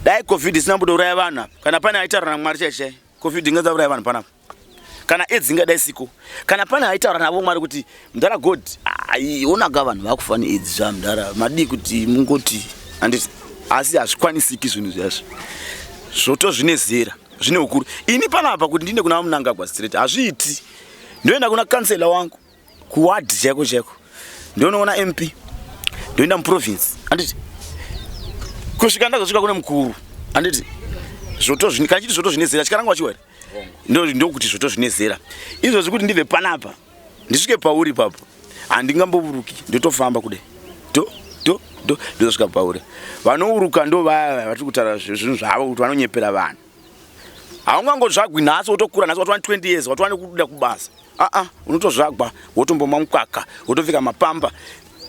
dai covid isina kutouraya vanhu kana pane aitaura naMwari chaichai covid ingadzauraya vanhu panapa kana AIDS ingadai siko kana pane aitaura navo Mwari kuti mudhara god onaga vanhu vakufa neAIDS zvamudhara madii kuti mungoti handiti asi hazvikwanisiki zvinhu zvazvo zvoto zvine zera zvine ukuru ini panapa kuti ndinde kuna Munangagwa straight hazviiti ndoenda kuna kansela wangu kuward chaiko ndonoona MP ndoenda muprovince handiti kusvika ndazosvika kune mukuru handiti zvoto zvine kana chiti zvoto zvine zera chikarangwa chiwari ndokuti zvoto zvine zera izvozvi kuti ndibve panapa ndisvike pauri papo handingamboburuki ndotofamba kudai ndozosvika pauri vanouruka ndo vaya vatiri kutaura zvinhu zvavo kuti vanonyepera vanhu haungangodzvagwi nhasi wotokura nhasi watova 20 years watova nekuda kubasa unotozvagwa wotombomwa mukaka wotopfeka mapamba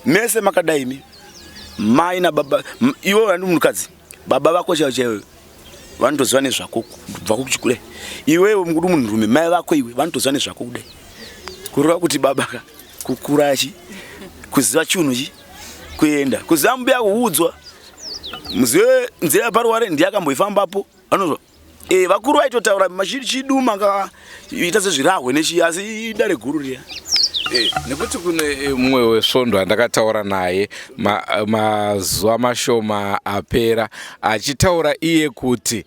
mese makadaimi mai nababa ivo vandi munhukadzi baba vako chaivo vanotoziva nezvako kubva kuchikudai iwewe uri munhurume mai vako iwe vanotoziva nezvako kudai kureva kuti baba kukura kuziva chiunhu kuenda kuziva mubeya kuudzwa muzive nzira paruware ndiye akamboifambapo anozva vakuru vaitotaura chiduma kaita sezvirahwe nechi asi idare guru riya nekuti kune mumwe wesvondo andakataura naye mazuva mashoma apera achitaura iye kuti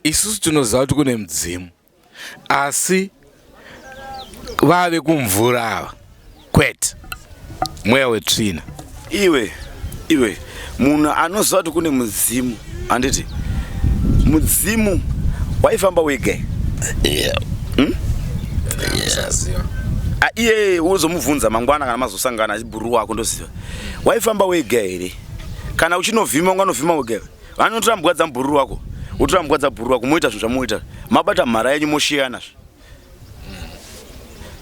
isusu tinoziva kuti kune mudzimu asi vave kumvura ava kwete mweya wetsvina iwe munhu anoziva kuti kune mudzimu handiti mudzimu waifamba wega iye uzomubvunza mangwana kana mazosangana achibhuru wako ndoziva waifamba wega here kana uchinovhima unganovhima wega vanotora mbwa dzamubhuru wako wotora mbwa dzabhuru wako moita zvinhu zvamoita mabata mhara yenyu moshiyanazvo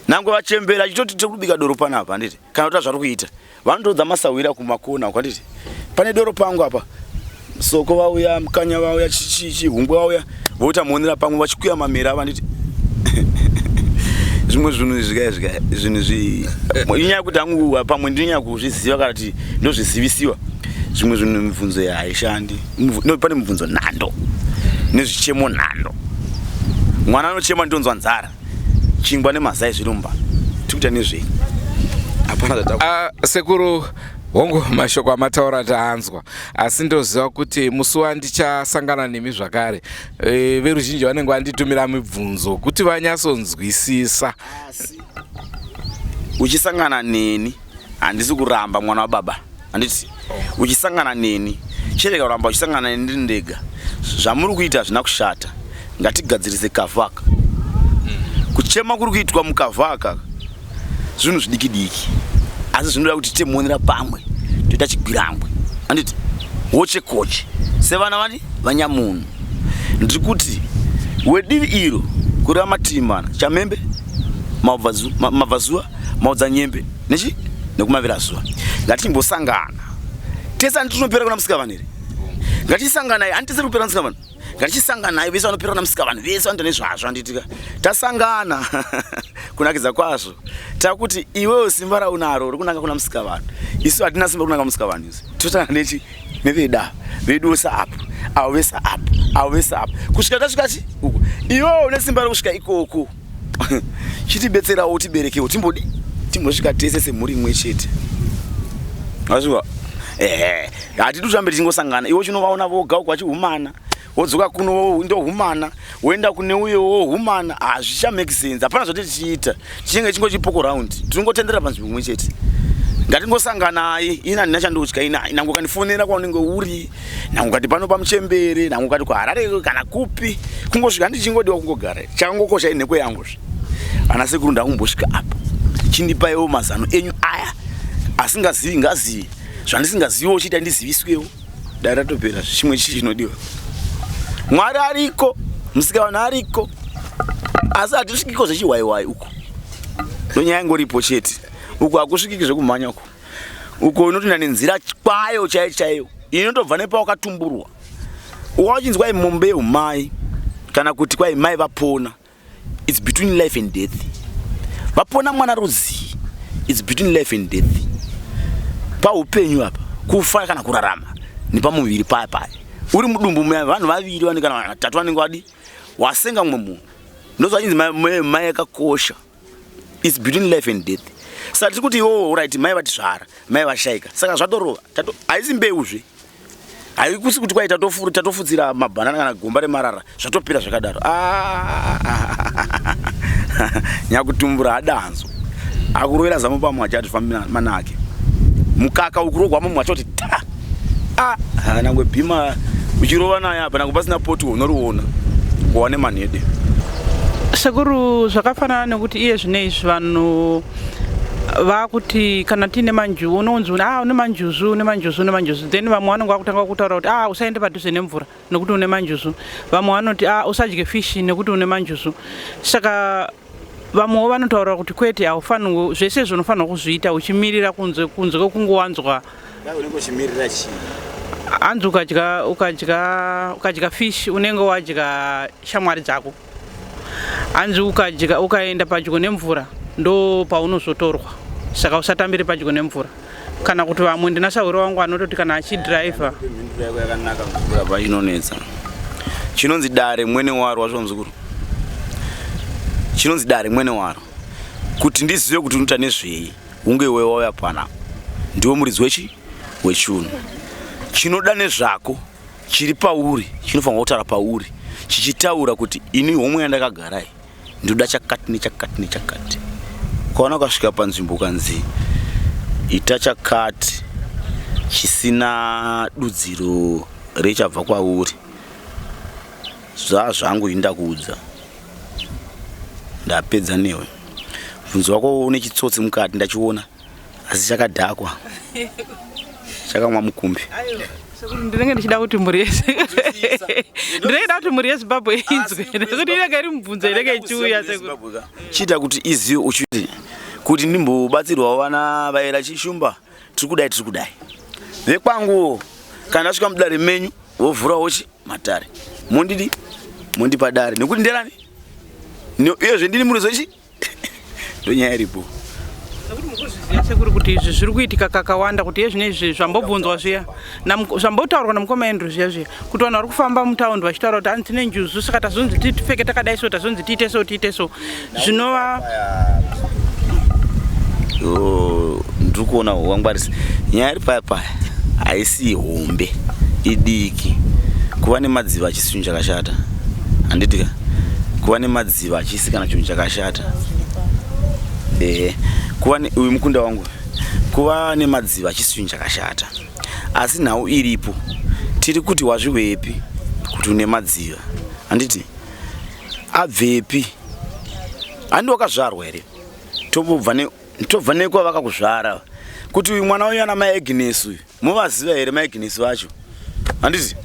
nangwe vachembera achitoti tiri kubika doro panapa handiti kana kuti zvari kuita vanotodza masawira kumakona kwanditi pane doro pangu apa soko vauya mukanya vauya chihungwe vauya voita muonera pamwe vachikuya mamera ava handiti zvimwe zvinhu zvinhu inyaya kuti hangu pamwe ndinyaya kuzviziva kana kuti ndozvizivisiwa zvimwe zvinhu mibvunzo haishandi pane mibvunzo nhando nezvichemo nhando mwana anochema ndonzwa nzara chingwa nemazai zvirumba tikuita nezvei hapana zvataura. Sekuru hongu mashoko amataura taanzwa, asi ndoziva kuti musi wandichasangana nemi zvakare veruzhinji vanenge vanditumira mibvunzo kuti vanyatsonzwisisa. Uchisangana neni handisi kuramba mwana wababa, handiti uchisangana neni chereka kuramba uchisangana neni ndiri ndega. Zvamuri kuita zvina kushata, ngatigadzirise kavhaka. Kuchema kuri kuitwa mukavhaka zvinhu zvidiki diki, asi zvinoda kuti timonera pamwe toita chigwirangwe, handiti woche koche sevana vani vanyamunhu. Ndiri kuti wedivi iro kureva matirimana chamembe mabvazuva maodzanyembe nechi nekumavirazuva ngatimbosangana tese anditinopera kuna musikavana here. Ngatisangana handisiri kupera musikavana, ngatichisangana vese vanopera kuna musikavana vese vanoita nezvazvo. Handitika tasangana kunakidza kwazvo takuti iwewo simba raunaro uri kunanga kuna musikavana, isu hatina simba kunanga musikavana. Isu totanga nechi neveda vedu vese apo avo vese apo avo vese apo kusvika tasvikachi uko iwewo une simba rokusvika ikoko chitibetserawo tiberekewo timbosvika tese semhuri imwe chete. Azviwa hatidi turambe tichingosangana. Iwe chinovaona voga uko vachihumana, wodzoka kuno ndohumana, woenda kune uyewo humana. Hazvicha make sense. Hapana zvati tichiita chinge chingochipoko round tinongotendera panzvimbo imwe chete. Ngatingosangana ina handina chandotya ina nangu kanifonera kwaunenge uri, nangu kati pano pamuchembere, nangu kati kuHarare kana kupi, kungosvika ndichingodiwa kungogara chakangokosha inheko yangozve. Ana sekuru ndakumbosvika apo chindipaiwo mazano enyu aya asingazivi ngazivi zvandisingaziviwo chiita ndiziviswewo dai ratopera chimwe chichi chinodiwa. Mwari ariko, musikavana ariko, asi hatisvikiko zvechiwaiwai uko. Ndonyaya ingoripo chete. Uko hakusvikiki zvekumhanya uko. Uko unotinda nenzira kwayo chaiyo chaiyo inotobva nepawakatumburwa. Wachinzwa imombe yeumai kana kuti kwai mai vapona, it's between life and death. Vapona mwana ruzi, it's between life and death. Paupenyu apa kufa kana kurarama ni pamuviri paya paya. Uri mudumbu mwe vanhu vaviri vane kana vatatu vanenge wadi wasenga mwe munhu. Ndozvachinzi mai yakakosha, it's between life and death. Saka tiri kuti iwo right mai vatizvara, mai vashaika, saka zvatorova haisi mbeuzve. Haikusi kuti kwai tatofudzira mabhanana kana gomba remarara zvatopera zvakadaro. Nyakutumbura hadanzo akurovera zamo pamwe achati fambira manake mukaka ukurogwa mumwe achoti ta nangwe bhima uchirova naye apa nangu pasina poti unoruona kuwane manhede. Sekuru zvakafanana nekuti iye zvinezvi vanhu vakuti kana tine manjuzu unonzi une manjuzu une manjuzu une manjuzu, then vamwe vanenge vakutanga kutaura kuti usaende padhuze nemvura nekuti une manjuzu, vamwe vanoti usadye fishi nekuti une manjuzu. Saka vamwewo vanotaura kuti kwete haufanirwi zvese zvinofanirwa kuzviita uchimirira kunze kwekungowanzwa. Hanzi ukadya fish unenge wadya shamwari dzako. Hanzi ukaenda padyo nemvura ndo paunozotorwa. Saka usatambire padyo nemvura. Kana kuti vamwe ndinasauro wangu anototi kana achidriver inonetsa chinonzi dare mwene waro wazvonzukuru, chinonzi dare mwene waro kuti ndizive kuti unoita nezvei unge iwe wauya pana ndiwo muridzi wechunhu. Chinoda nezvako chiri pauri chinofanirwa kutaura pauri chichitaura kuti ini homwe yandakagarai ndoda chakati nechakati nechakati. Kwaona ukasvika panzvimbo kanzi ita chakati chisina dudziro rechabva kwauri, zvangu indakuudza ndapedza newe. Bvunzo wako une chitsotsi mukati ndachiona, asi chakadhakwa chakamwa mukumbi. Ndinenge ndichida kuti mhuri yese ndinoda kuti mhuri yeZimbabwe inzwe nekuti inenge iri mubvunzo inenge ichiuya. Chiita kuti izive uchiti kuti ndimbobatsirwawo vana vaera chishumba tiri kudai vekwangu kana asvika mudare menyu vovhurawo matare mondipa dare nekuti nderani iyezve ndiri murizvechi ndonyaya iripo. Sekuru kuti izvi zviri kuitika kakawanda kuti izvi zvambobvunzwa zviya zvambotaurwa namukoma Andrew zviya kuti vanhu vari kufamba mutaundi vachitaura kuti hanzi tine njuzu saka tazonzi tipfeke takadai so tazonzi tiite so zvinova kuona wangwarisa nyaya iri paya haisi hombe idiki kuva nemadziva achisi chinhu chakashata handitika kuva nemadziva achisi kana chinhu chakashata kuva uyu mukunda wangu kuva nemadziva achisi chinhu chakashata asi nhau iripo tiri kuti wazviwepi kuti une madziva handiti abvepi handi wakazvarwa here tobva nekuva vakakuzvara kuti uyu mwana uyu ana mai Agnes uyu muvaziva here mai Agnes vacho handiti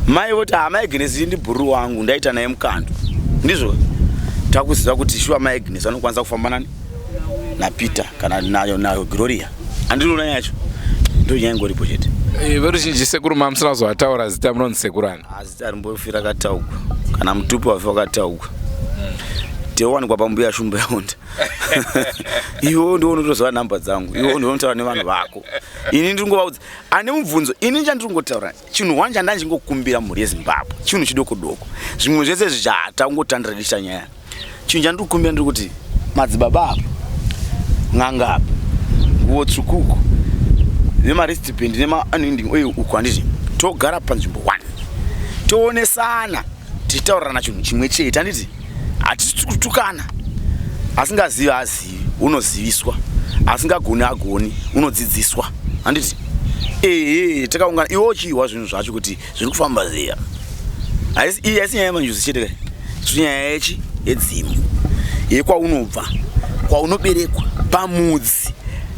mai voti mai Agnes ndi bhuru wangu ndaita naye mukando ndizvo takuziva kuti shuwa mai Agnes anokwanisa kufamba nani naPeter kana nayo Gloria handinoona yacho ndo nyaya ingoripo chete veruzhinji sekuru mamusina kuzovataura zita munonzi sekurani zita rimbofira katauka kana mutupi wafa wakatauka tewanikwa pambuya shumba yaunda iwo ndiwo unotoziva nhamba dzangu iwo ndiwo unotaura nevanhu vako ini ndiringovaudza ane mubvunzo ini chandiringotaura chinhu wanje handandingokumbira mhuri yeZimbabwe chinhu chidoko doko zvimwe zvese zvichata ungotandira disha nyaya chinhu chandirikumbira ndiri kuti madzibaba apa n'anga apa nguo tsvukuko nemarestband nemaanending oyo uko handiti togara panzvimbo 1 toonesana tichitaurirana chinhu chimwe chete handiti hatisi kutukana asingazivi azivi unoziviswa asingagoni agoni unodzidziswa handiti takaungana iwo chiwa zvinhu zvacho kuti zviri kufamba ziya haisi nyaya yemanjuzi chete kai zviri nyaya yechi yedzimu yekwaunobva kwaunoberekwa pamudzi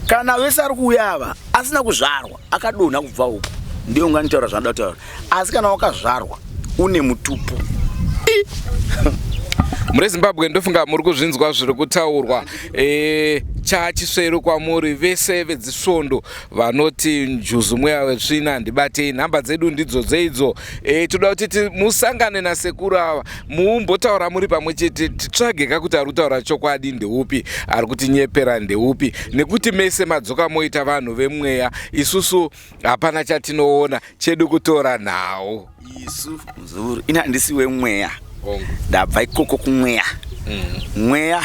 kana wese ari kuuya ava asina kuzvarwa akadonha kubva uko ndiyo unganitaura zvanoda kutaura asi kana wakazvarwa une mutupo muri Zimbabwe ndofunga muri kuzvinzwa zviri kutaurwa chachisvero kwamuri vese vedzisvondo vanoti Njuzu mweya wetsvina ndibatei nhamba dzedu ndidzo dzeidzo toda kuti musangane nasekuru ava mumbotaura muri pamwe chete titsvage kuti ari kutaura chokwadi ndeupi ari kutinyepera ndeupi nekuti mese madzoka moita vanhu vemweya isusu hapana chatinoona chedu kutora nhau isu muzuru ina handisi wemweya ndabva ikoko kumweya mweya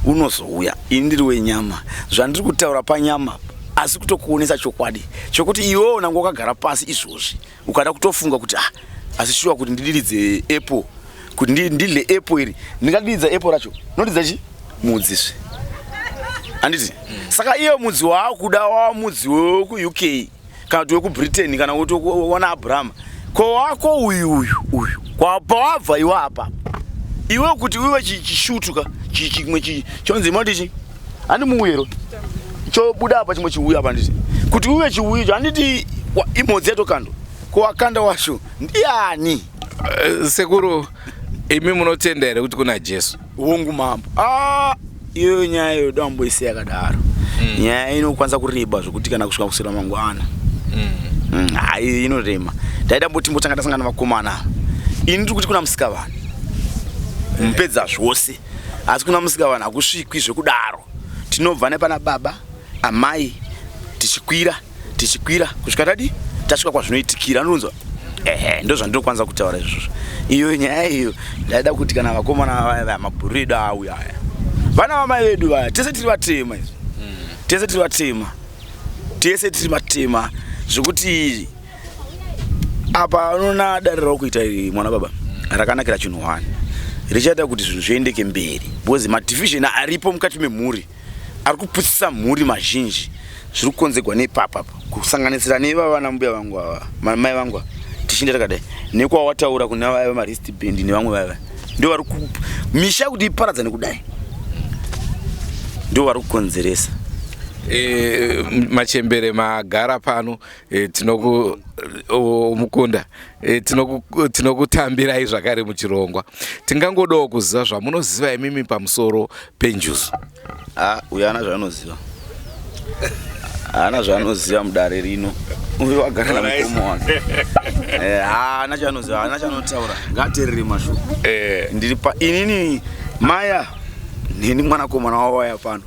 unozouya ini ndiri wenyama zvandiri kutaura panyama asi kutokuonesa chokwadi chokuti iwewo nangu wakagara pasi izvozvi ukada kutofunga kuti asi shuwa kuti ndidiridze apple kuti ndidle apple iri ndingadidza apple racho nodidza chi mudzizve handiti saka iyo mudzi waakuda wa mudzi weku-UK kana kuti weku-Britain kana kuti wana Abraham ko wako uyu kwapa wabva iwe apa iwe kuti uwe chishutuka chimwe chonzi moti handi muwiro chobuda apa chimwe chiuya apa nditi kuti uwe chiuya handiti imodzi yatokando ko wakanda washo ndiani sekuru imi munotenda here kuti kuna Jesu wongu mambo iyo nyaya yoda amboisi yakadaro nyaya inokwanisa kureba zvokuti kana kusvika kusira mangwana hai inorema ndaida mboti mbotanga tasangana vakomana ini ndiri kuti kuna musikavana mupedza zvose asi kuna musikavana hakusvikwi zvekudaro tinobva nepana baba amai tichikwira kusvika tadi tasvika kwazvinoitikira ndonzwa ndo zvandinokwanisa kutaura izvozvo iyo nyaya iyo ndaida kuti kana vakomana vaya mabhuredu auya aya vana vamai vedu vaya tese tiri vatema izvi tese tiri vatema zvokuti apa unoona dare rakuita mwana baba rakanakira chinhu 1 richaita kuti zvinhu zviendeke mberi because madivhizheni aripo mukati memhuri ari kupusisa mhuri mazhinji zviri kukonzerwa nepapapa kusanganisira nevana mbuya vangu ava mai vangu tichinda takadai nekwawataura kuna vaya marestband nevamwe vaya ndio vari misha kuti iparadzane kudai ndio vari kukonzeresa machembere magara pano mukunda tinokutambirai zvakare muchirongwa tingangodawo kuziva zvamunoziva imimi pamusoro peNjuzu uyo ana zvaanoziva mudare rino uyo agara namukoma wake ana chanotaura ngaterere mashoko ndiri inini maya neni mwanakomana wawaya pano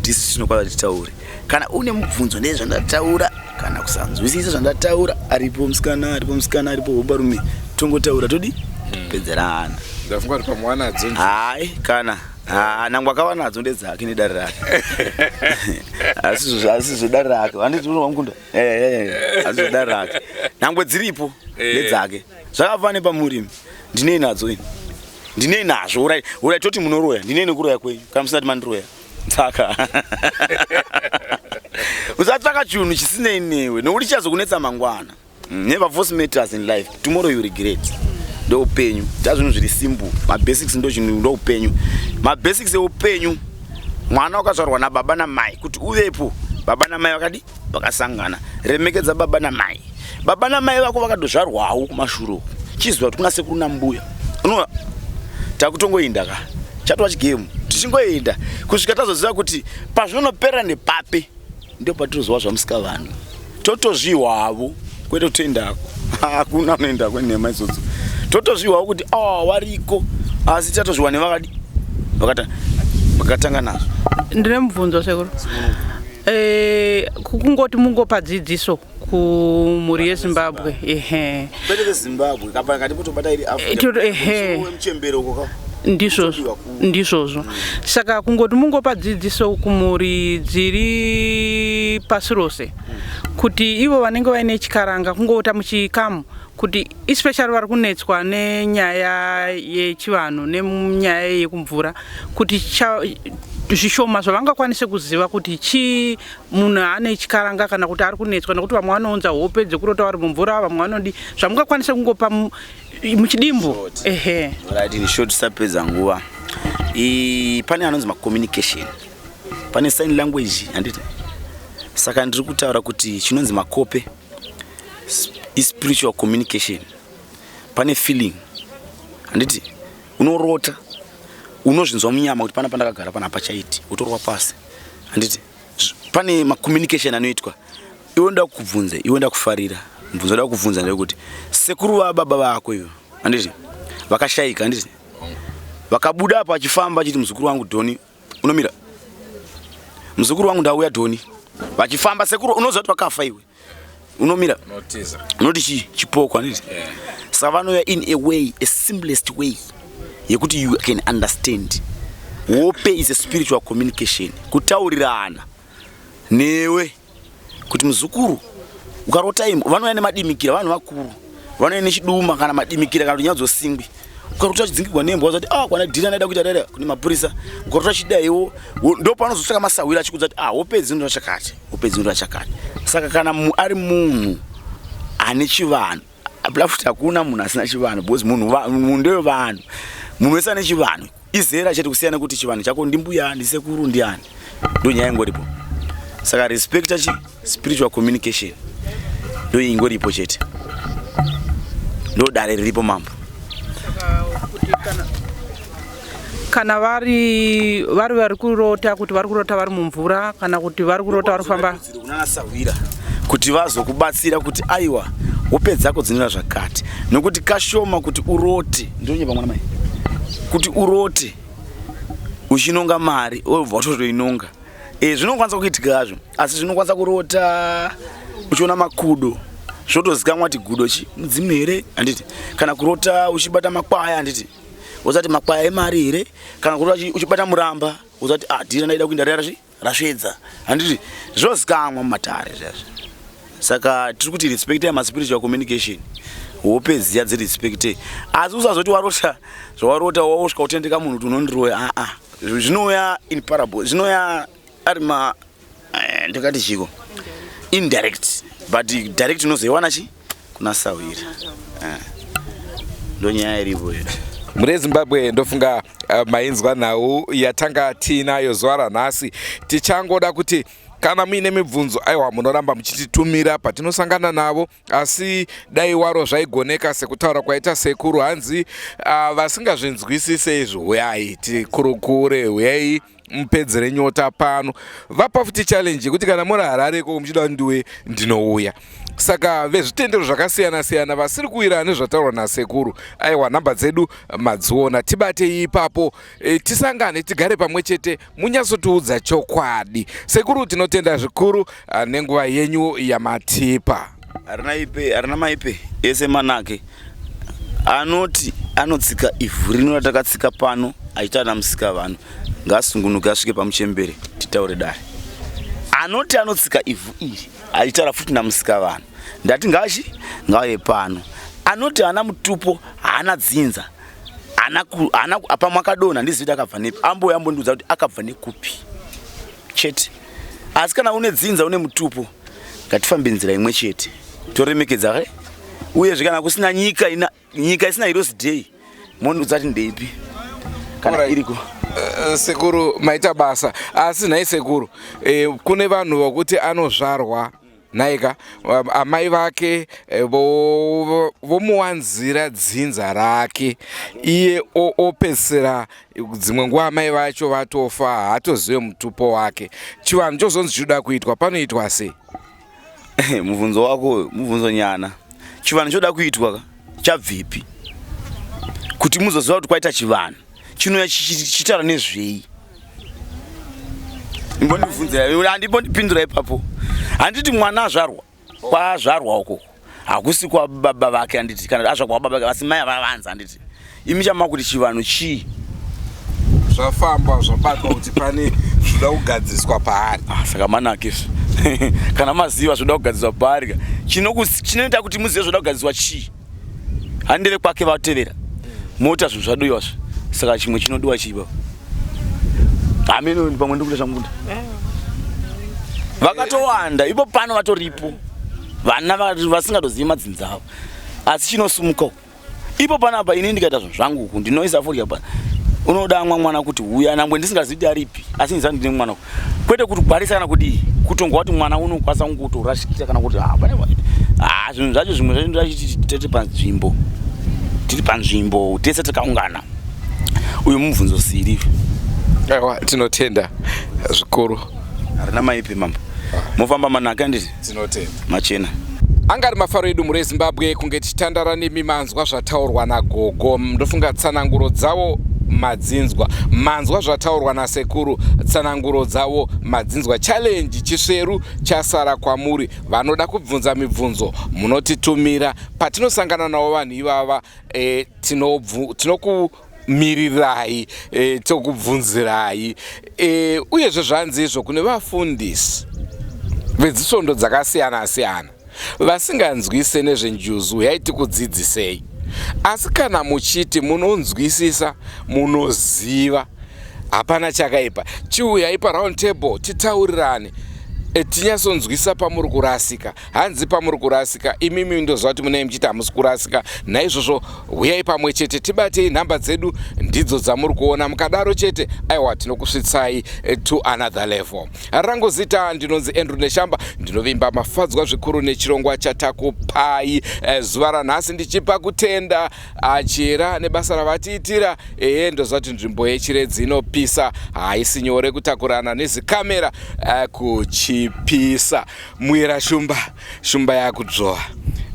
tisi tinokwanisa titaure kana une mubvunzo nezvandataura kana kusanzwisisa zvandataura aripo musikana aripo ubarume tongotaura todi pedzerana ndafunga kuti pamwanadzo hai kana nangwa akawa nadzo ndedzake nedare rake asizvo dare rake handiti unomukunda asizvo dare rake nangwe dziripo ndedzake zvakafana nepamurimi ndinei nadzo ini ndinei nazvo urai toti munoroya ndinei nekuroya kwenyu kana musina kuti mandiroya saka usatsvaka chinhu chisinei newe nokuti chichazokunetsa mangwana. Never force matters in life. Tomorrow you regret. Ndo upenyu. Tazvinhu zviri simple. Mabasics ndo chinhu ndo upenyu. Mabasics eupenyu. Mwana wakazvarwa nababa namai kuti uvepo. Baba namai vakadi vakasangana. Remekedza baba namai. Baba namai vako vakadozvarwawo kumashuro. Chizwa kuti kuna sekuru nambuya. Unoona? Takutongoinda ka. Chatwa chigame. Tichingoenda. Kusvika tazoziva kuti pazvinopera nepape. Ndio patinozowa zvamusika vanhu. Totozviwavo. Kwete kutendako hakuna unoenda kwenema izvozvo totozviwawo kuti wariko asi tatozviwa nevakadi vakatanga nazvo. Ndine mubvunzo sekuru kungoti mungopa dzidziso kumhuri yeZimbabwe kwete veZimbabwe kapakati potobata iri Africa ndizvozvo saka kungoti mungopa dzidziso kumhuri dziri pasi rose kuti ivo vanenge vaine chikaranga kungota muchikamu kuti especially vari kunetswa nenyaya yechivanhu nenyaya yekumvura kuti zvishoma zvavangakwanise kuziva kuti chi munhu ane chikaranga kana kuti ari kunetswa nekuti vamwe vanounza hope dzekurota vari mumvura vamwe vanodi zvamungakwanise kungopa muchidimbo right in short sapedza nguva pane anonzi macommunication pane sign language handiti saka ndiri kutaura kuti chinonzi makope spiritual communication pane feeling handiti unorota unozvinzwa munyama kuti pana pandakagara pana pachaiti utorwa pasi handiti pane macommunication anoitwa iwe nda kukubvunza iwe nda kufarira mubvunzo nda kukubvunza ndekuti sekuru vababa vako ivo handiti vakashayika handiti vakabuda apa achifamba achiti muzukuru wangu Dhoni unomira muzukuru wangu ndauya Dhoni vachifamba sekuru unoziva kuti vakafa iwe unomira unoti chipoko handiti saka vanouya in a way a simplest way yekuti you can understand. Hope is a spiritual communication kutaurirana newe kuti muzukuru ukarota imwe vanouya nemadimikira vanhu vakuru vanouya nechiduma kana madimikira kana nyaya dzosingwi ukarota chidzingirwa nembo wazati kwana dhina naida kuita dada kune mapurisa ukarota chidaiwo ndo panozosvika masawira achikudza kuti hope dzino chakati hope dzino chakati saka kana ari munhu ane chivanhu aplafuti hakuna munhu asina chivanhu because munhu ndewe vanhu munhu wese ane chivanhu izera chete kusiyana kuti chivanhu chako ndimbuya ndisekuru ndiani ndo nyaya ingoripo saka respecta spiritual communication ndo ingoripo chete ndo dare riripo mambo kana vari kurota kuti vari kurota vari mumvura kana kuti vari kurota vari kufamba kunasawira kuti vazokubatsira kuti aiwa hope dzako dzinoita zvakati nokuti kashoma kuti urote ndonyepa mwana mai kuti urote uchinonga mari obva utotoinonga zvinokwanisa kuitika hazvo asi zvinokwanisa kurota uchiona makudo zvotozikamwa kuti gudo mudzimu here handiti kana kurota uchibata makwaya handiti uzati makwaya emari here kana kurota uchibata muramba uzati dhira ndaida kuenda rasvedza handiti zvozikamwa mumatare zvazvo saka tiri kuti respecte spiritual communication hope dziya dzirespecte asi usazoti warota zvawarota wawosvika utendeka munhu kuti unondiroya zvinouya in parable zvinouya ari ndikati chiko indirect but direct unozoiwana kuna sawira ndo nyaya iripo iyo muri Zimbabwe ndofunga mainzwa nhau yatanga tinayo zuva ranhasi tichangoda kuti kana muine mibvunzo aiwa munoramba muchititumira patinosangana navo asi dai waro zvaigoneka sekutaura kwaita sekuru hanzi vasingazvinzwisise izvo uyai tikurukure uyai mupedzere nyota pano vapa futi challenge yekuti kana muri Harareko muchida ndiwe ndinouya saka vezvitendero zvakasiyana siyana vasiri kuwira nezvataurwa nasekuru aiwa nhamba dzedu madziona tibate ipapo tisangane tigare pamwe chete munyatsotiudza chokwadi sekuru tinotenda zvikuru nenguva yenyu yamatipa harina maipe ese manake anoti anotsika ivhu rino ratakatsika pano aita ana musika vanhu ngasungunuke asvike pamuchembere titaure dare. Anoti anotsika ivhu iri aitaura futi namusika vanhu ndati ngauye pano. Anoti ana mutupo haana dzinza apa mwakadonha ndizviti akabva nepi ambondiudza kuti akabva nekupi chete. Asi kana une dzinza une mutupo ngatifambe nzira imwe chete toremekedza uyezve kana kusina nyika isina heroes day mondiudza kuti ndeipi kana iriko. Sekuru maita basa asi nhai sekuru kune vanhu vokuti anozvarwa naika amai vake vomuwanzira dzinza rake iye opedzisira dzimwe nguva amai vacho vatofa haatozive mutupo wake. Chivanhu chozonzi choda kuitwa panoitwa sei? Mubvunzo wako mubvunzo nyana. Chivanhu choda kuitwa chabvipi kuti muzoziva kuti kwaita chivanhu chinouya chichitaura nezvei? Handipindura ipapo. Handiti mwana azvarwa kwazvarwa uko hakusi kwa baba vake, handiti kana azvarwa kwa baba vake asi mai avavanza. Handiti imi chama kuti chivanhu chii zvafamba zvabatwa kuti pane zvoda kugadziswa paari. Saka manake kana maziva zvoda kugadziswa paari chinoita kuti muzive zvoda kugadziswa chii. Handire kwake vatevera mota zvinhu zvaduywa saka chimwe chinodiwa chiba ameno pamwe ndikuita zvamunda vakatowanda ipo pano vatoripo vana vasingadozivi madzinza avo asi chinosumuka ipo panapa ini ndikaita zvinhu zvangu uku ndinoisa fodya pana unoda mwana kuti uya nambwe ndisingazidi aripi asi ndizani ndine mwana kwete kuti kugwarisa kana kuti kutongwa kuti mwana unokwanisa kutorashikira kana kuti zvinhu zvacho zvimwe zvacho tiri panzvimbo tese takaungana uyu mubvunzo siri. Aiwa tinotenda zvikuru. Harina maipi mambo mofamba manaka nditi tinotenda machena. Angari mafaro edu muri Zimbabwe kunge tichitandara nemimanzwa zvataurwa nagogo. Ndofunga tsananguro dzavo madzinzwa manzwa zvataurwa nasekuru tsananguro dzavo madzinzwa. Challenge chisveru chasara kwamuri vanoda kubvunza mibvunzo munotitumira patinosangana navo vanhu ivava tinokumirirai tokubvunzirai uyezve zvanzi izvo kune vafundisi vedzisvondo dzakasiyana siyana vasinganzwise nezvenjuzu yaiti kudzidzisei. Asi kana muchiti munonzwisisa munoziva hapana chakaipa chiuyai paround table titaurirane tinyasonzwisa pamuri kurasika. Hanzi pamuri kurasika imimi ndoziva kuti munei muchiti hamusi kurasika. Naizvozvo uyai pamwe chete tibatei nhamba dzedu ndidzo dzamuri kuona mukadaro chete aiwa tinokusvitsai to another level. Rangu zita ndinonzi Andrew Neshamba ndinovimba mafadzwa zvikuru nechirongwa chatakupai zuva ranhasi ndichipa kutenda chera nebasa ravatiitira ndoziva kuti nzvimbo yechiredzi inopisa haisi nyore kutakurana nezikamera kuchipisa mwira shumba yakudzvova.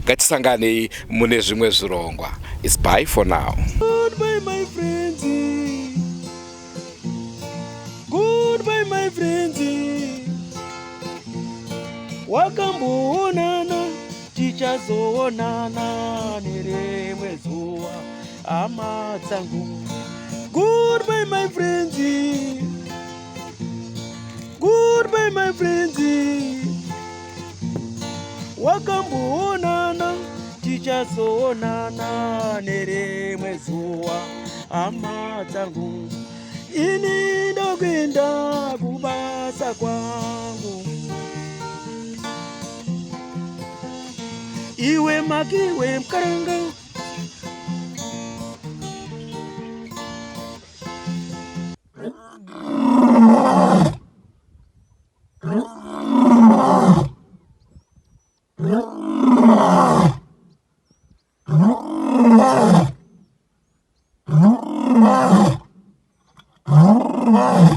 Ngatisanganei mune zvimwe zvirongwa. It's bye for now. Goodbye my friends. Goodbye my friends. Wakamboonana tichazoonana nerimwe zuva hama dzangu. Goodbye my friends. Goodbye my friends. Wakamboonana tichazoonana nerimwe zuva hama dzangu. Ini ndokuenda kubasa kwangu. Iwe makiwe mkaranga. Oh,